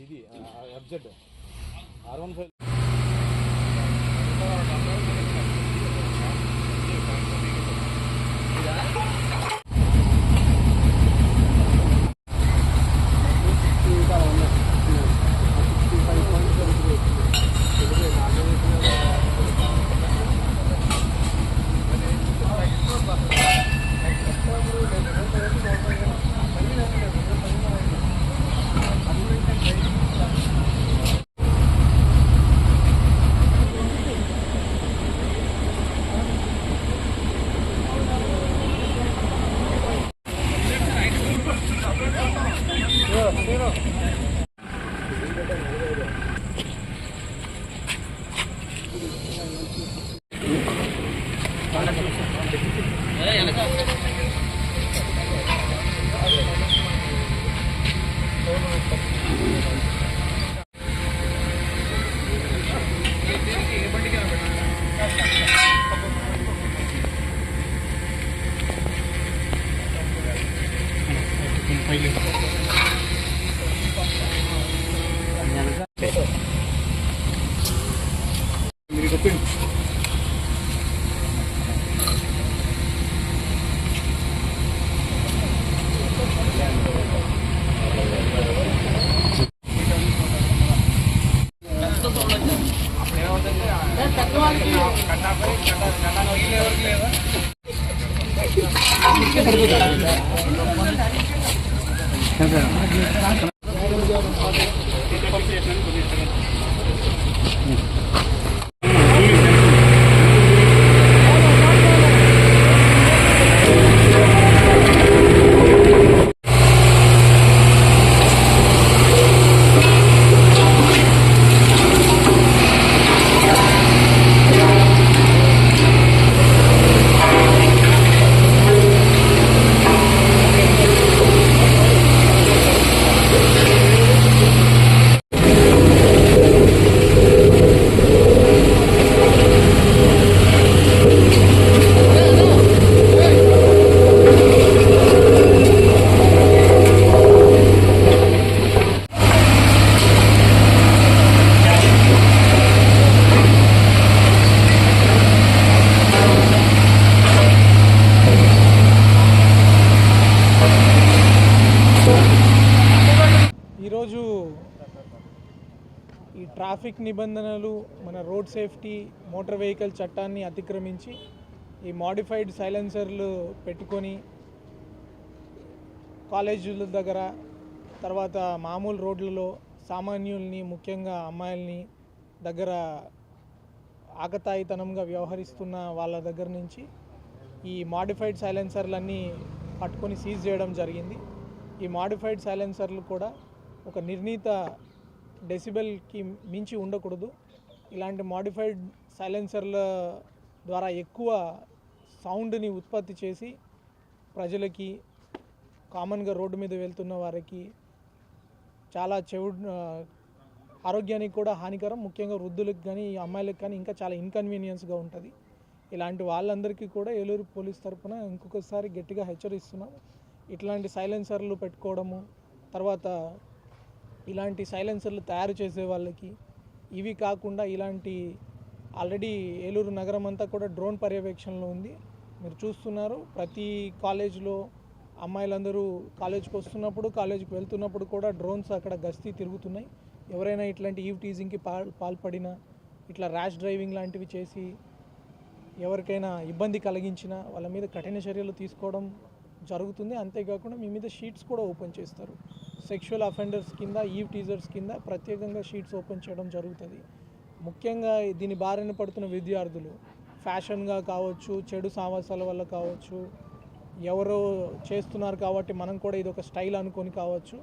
ఇది FZ R15 ఈ traffic నిబంధనలు మన రోడ్ సేఫ్టీ మోటార్ వెహికల్ చట్టాన్ని అతిక్రమించి ఈ మోడిఫైడ్ సైలెన్సర్లు పెట్టుకొని కాలేజీల దగ్గర తర్వాత మామూలు రోడ్లలో సామాన్యుల్ని ముఖ్యంగా అమ్మాయిల్ని దగ్గర ఆకతాయితనంగా వ్యవహరిస్తున్న వాళ్ళ దగ్గర నుంచి ఈ మోడిఫైడ్ సైలెన్సర్లన్నీ పట్టుకొని సీజ్ చేయడం జరిగింది. ఈ మోడిఫైడ్ సైలెన్సర్లు కూడా ఒక నిర్ణీత డెసిబెల్కి మించి ఉండకూడదు. ఇలాంటి మోడిఫైడ్ సైలెన్సర్ల ద్వారా ఎక్కువ సౌండ్ని ఉత్పత్తి చేసి ప్రజలకి కామన్గా రోడ్డు మీద వెళ్తున్న వారికి చాలా ఆరోగ్యానికి కూడా హానికరం. ముఖ్యంగా వృద్ధులకు కానీ అమ్మాయిలకు కానీ ఇంకా చాలా ఇన్కన్వీనియన్స్గా ఉంటుంది. ఇలాంటి వాళ్ళందరికీ కూడా ఏలూరు పోలీస్ తరఫున ఇంకొకసారి గట్టిగా హెచ్చరిస్తున్నాం. ఇట్లాంటి సైలెన్సర్లు పెట్టుకోవడము, తర్వాత ఇలాంటి సైలెన్సర్లు తయారు చేసే వాళ్ళకి ఇవి కాకుండా ఇలాంటి ఆల్రెడీ ఏలూరు నగరం అంతా కూడా డ్రోన్ పర్యవేక్షణలో ఉంది. మీరు చూస్తున్నారు, ప్రతి కాలేజ్లో అమ్మాయిలందరూ కాలేజ్కి వస్తున్నప్పుడు కాలేజ్కి వెళ్తున్నప్పుడు కూడా డ్రోన్స్ అక్కడ గస్తీ తిరుగుతున్నాయి. ఎవరైనా ఇట్లాంటి ఈవ్ టీజింగ్కి పాల్పడినా, ఇట్లా ర్యాష్ డ్రైవింగ్ లాంటివి చేసి ఎవరికైనా ఇబ్బంది కలిగించినా వాళ్ళ మీద కఠిన చర్యలు తీసుకోవడం జరుగుతుంది. అంతేకాకుండా మీ మీద షీట్స్ కూడా ఓపెన్ చేస్తారు. సెక్షువల్ అఫెండర్స్ కింద, ఈవ్ టీజర్స్ కింద ప్రత్యేకంగా షీట్స్ ఓపెన్ చేయడం జరుగుతుంది. ముఖ్యంగా దీని బారిన పడుతున్న విద్యార్థులు ఫ్యాషన్గా కావచ్చు, చెడు సావాసాల వల్ల కావచ్చు, ఎవరో చేస్తున్నారు కాబట్టి మనం కూడా ఇది ఒక స్టైల్ అనుకొని కావచ్చు,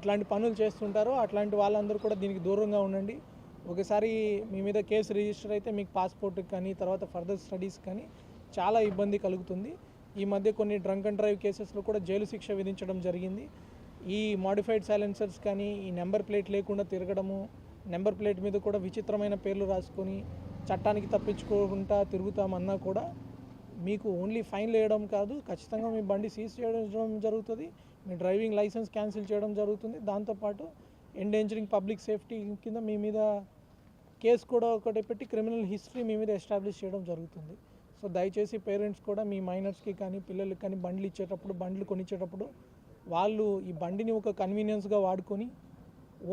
ఇట్లాంటి పనులు చేస్తుంటారో అట్లాంటి వాళ్ళందరూ కూడా దీనికి దూరంగా ఉండండి. ఒకసారి మీ మీద కేసు రిజిస్టర్ అయితే మీకు పాస్పోర్ట్కి కానీ తర్వాత ఫర్దర్ స్టడీస్ కానీ చాలా ఇబ్బంది కలుగుతుంది. ఈ మధ్య కొన్ని డ్రంక్ అండ్ డ్రైవ్ కేసెస్లో కూడా జైలు శిక్ష విధించడం జరిగింది. ఈ మోడిఫైడ్ సైలెన్సర్స్ కానీ ఈ నెంబర్ ప్లేట్ లేకుండా తిరగడము, నెంబర్ ప్లేట్ మీద కూడా విచిత్రమైన పేర్లు రాసుకొని చట్టానికి తప్పించుకోకుండా తిరుగుతామన్నా కూడా మీకు ఓన్లీ ఫైన్లు వేయడం కాదు, ఖచ్చితంగా మీ బండి సీజ్ చేయడం జరుగుతుంది, మీ డ్రైవింగ్ లైసెన్స్ క్యాన్సిల్ చేయడం జరుగుతుంది. దాంతోపాటు ఎండేంజరింగ్ పబ్లిక్ సేఫ్టీ కింద మీ మీద కేసు కూడా ఒకటి పెట్టి క్రిమినల్ హిస్టరీ మీ మీద ఎస్టాబ్లిష్ చేయడం జరుగుతుంది. సో దయచేసి పేరెంట్స్ కూడా మీ మైనర్స్కి కానీ పిల్లలకి కానీ బండ్లు కొనిచ్చేటప్పుడు వాళ్ళు ఈ బండిని ఒక కన్వీనియన్స్గా వాడుకొని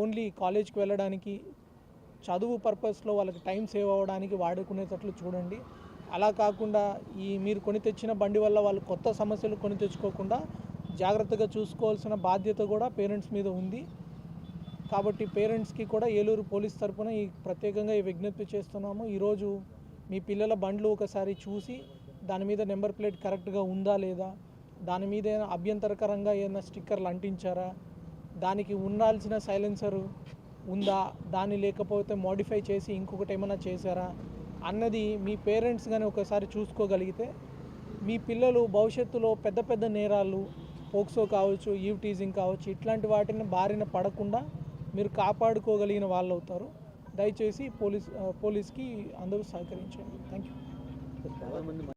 ఓన్లీ కాలేజ్కి వెళ్ళడానికి చదువు పర్పస్లో వాళ్ళకి టైం సేవ్ అవ్వడానికి వాడుకునేటట్లు చూడండి. అలా కాకుండా మీరు కొని తెచ్చిన బండి వల్ల వాళ్ళు కొత్త సమస్యలు కొని తెచ్చుకోకుండా జాగ్రత్తగా చూసుకోవాల్సిన బాధ్యత కూడా పేరెంట్స్ మీద ఉంది. కాబట్టి పేరెంట్స్కి కూడా ఏలూరు పోలీస్ తరఫున ప్రత్యేకంగా విజ్ఞప్తి చేస్తున్నాము. ఈరోజు మీ పిల్లల బండ్లు ఒకసారి చూసి దాని మీద నెంబర్ ప్లేట్ కరెక్ట్గా ఉందా లేదా, దాని మీద ఏదైనా అభ్యంతరకరంగా ఏదైనా స్టిక్కర్లు అంటించారా, దానికి ఉండాల్సిన సైలెన్సర్ ఉందా, దాన్ని లేకపోతే మోడిఫై చేసి ఇంకొకటి ఏమైనా చేశారా అన్నది మీ పేరెంట్స్ కానీ ఒకసారి చూసుకోగలిగితే మీ పిల్లలు భవిష్యత్తులో పెద్ద పెద్ద నేరాలు, పోక్సో కావచ్చు, ఈవ్ టీజింగ్ కావచ్చు, ఇట్లాంటి వాటిని బారిన పడకుండా మీరు కాపాడుకోగలిగిన వాళ్ళు అవుతారు. దయచేసి పోలీస్కి అందరూ సహకరించండి. Thank you.